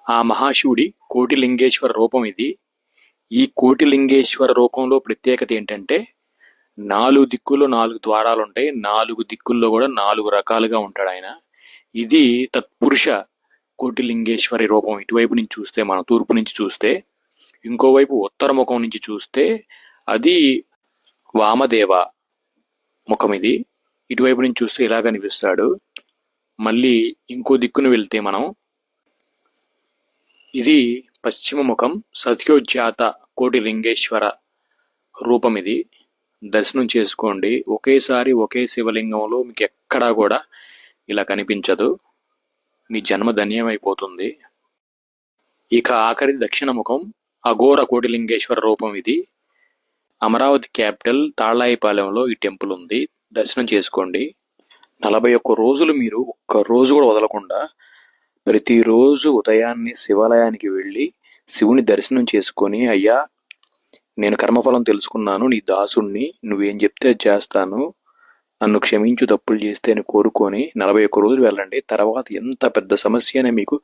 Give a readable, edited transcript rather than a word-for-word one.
ఆ మహాశివుడి కోటిలింగేశ్వర రూపం ఇది. ఈ కోటిలింగేశ్వర రూపంలో ప్రత్యేకత ఏంటంటే 4 దిక్కుల్లో 4 ద్వారాలుంటాయి. 4 దిక్కుల్లో కూడా 4 రకాలుగా ఉంటాడు ఆయన. ఇది తత్పురుష కోటిలింగేశ్వరి రూపం. ఇటువైపు నుంచి చూస్తే, మనం తూర్పు నుంచి చూస్తే, ఇంకోవైపు ఉత్తర ముఖం నుంచి చూస్తే అది వామదేవ ముఖం. ఇది ఇటువైపు నుంచి చూస్తే ఇలా కనిపిస్తాడు. మళ్ళీ ఇంకో దిక్కును వెళ్తే మనం, ఇది పశ్చిమ ముఖం సత్యోజాత కోటిలింగేశ్వర రూపం. ఇది దర్శనం చేసుకోండి. ఒకేసారి ఒకే శివలింగంలో మీకు ఎక్కడా కూడా ఇలా కనిపించదు. మీ జన్మ ధన్యమైపోతుంది. ఇక ఆఖరి దక్షిణ ముఖం అఘోర కోటిలింగేశ్వర రూపం. ఇది అమరావతి క్యాపిటల్ తాళ్లాయిపాలెంలో ఈ టెంపుల్ ఉంది. దర్శనం చేసుకోండి. 41 రోజులు మీరు ఒక్క రోజు కూడా వదలకుండా ప్రతిరోజు ఉదయాన్నే శివాలయానికి వెళ్ళి శివుని దర్శనం చేసుకొని, అయ్యా నేను కర్మఫలం తెలుసుకున్నాను, నీ దాసుణ్ణి, నువ్వేం చెప్తే అది చేస్తాను, నన్ను క్షమించు తప్పులు చేస్తే అని కోరుకొని 41 రోజులు వెళ్ళండి. తర్వాత ఎంత పెద్ద సమస్య అయినా మీకు